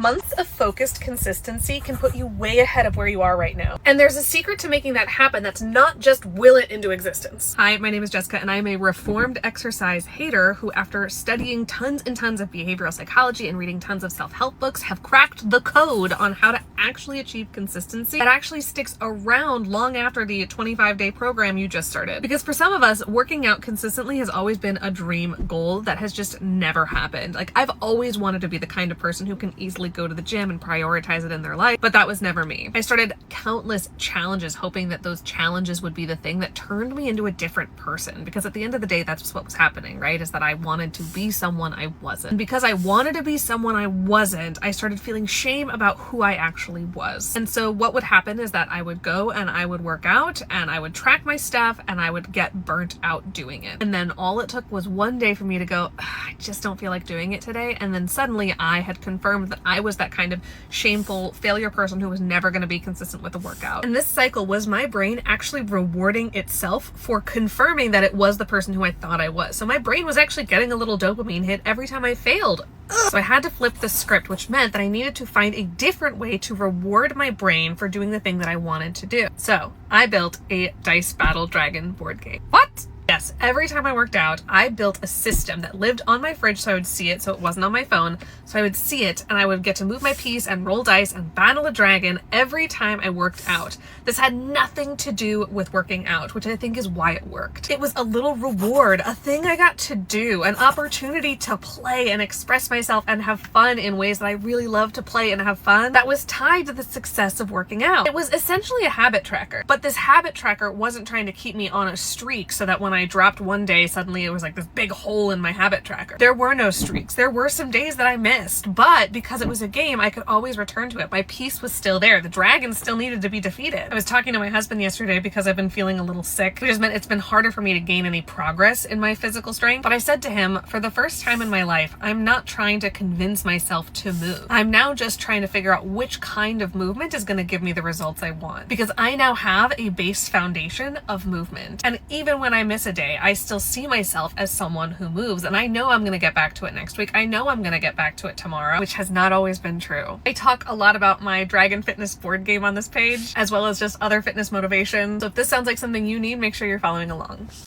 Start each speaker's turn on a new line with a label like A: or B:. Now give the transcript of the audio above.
A: months of focused consistency can put you way ahead of where you are right now. And there's a secret to making that happen that's not just will it into existence. Hi, my name is Jessica, and I'm a reformed exercise hater who, after studying tons and tons of behavioral psychology and reading tons of self-help books, have cracked the code on how to actually achieve consistency that actually sticks around long after the 25-day program you just started. Because for some of us, working out consistently has always been a dream goal that has just never happened. Like, I've always wanted to be the kind of person who can easily go to the gym and prioritize it in their life, but that was never me. I started countless challenges hoping that those challenges would be the thing that turned me into a different person, because at the end of the day, that's just what was happening, right? Is that I wanted to be someone I wasn't. And because I wanted to be someone I wasn't, I started feeling shame about who I actually was. And so what would happen is that I would go and I would work out and I would track my stuff and I would get burnt out doing it. And then all it took was one day for me to go, I just don't feel like doing it today. And then suddenly I had confirmed that I was that kind of shameful failure person who was never going to be consistent with the workout. And this cycle was my brain actually rewarding itself for confirming that it was the person who I thought I was. So my brain was actually getting a little dopamine hit every time I failed. So I had to flip the script, which meant that I needed to find a different way to reward my brain for doing the thing that I wanted to do. So I built a Dice Battle Dragon board game. What? Yes, every time I worked out, I built a system that lived on my fridge so I would see it, so it wasn't on my phone. So I would see it and I would get to move my piece and roll dice and battle a dragon every time I worked out. This had nothing to do with working out, which I think is why it worked. It was a little reward, a thing I got to do, an opportunity to play and express myself and have fun in ways that I really love to play and have fun, that was tied to the success of working out. It was essentially a habit tracker, but this habit tracker wasn't trying to keep me on a streak so that when I dropped one day, suddenly it was like this big hole in my habit tracker. There were no streaks. There were some days that I missed, but because it was a game, I could always return to it. My piece was still there. The dragon still needed to be defeated. I was talking to my husband yesterday because I've been feeling a little sick, which has meant it's been harder for me to gain any progress in my physical strength. But I said to him, for the first time in my life, I'm not trying to convince myself to move. I'm now just trying to figure out which kind of movement is going to give me the results I want, because I now have a base foundation of movement. And even when I miss a day, I still see myself as someone who moves, and I know I'm going to get back to it next week. I know I'm going to get back to it tomorrow, which has not always been true. I talk a lot about my Dragon Fitness board game on this page, as well as just other fitness motivation. So if this sounds like something you need, make sure you're following along.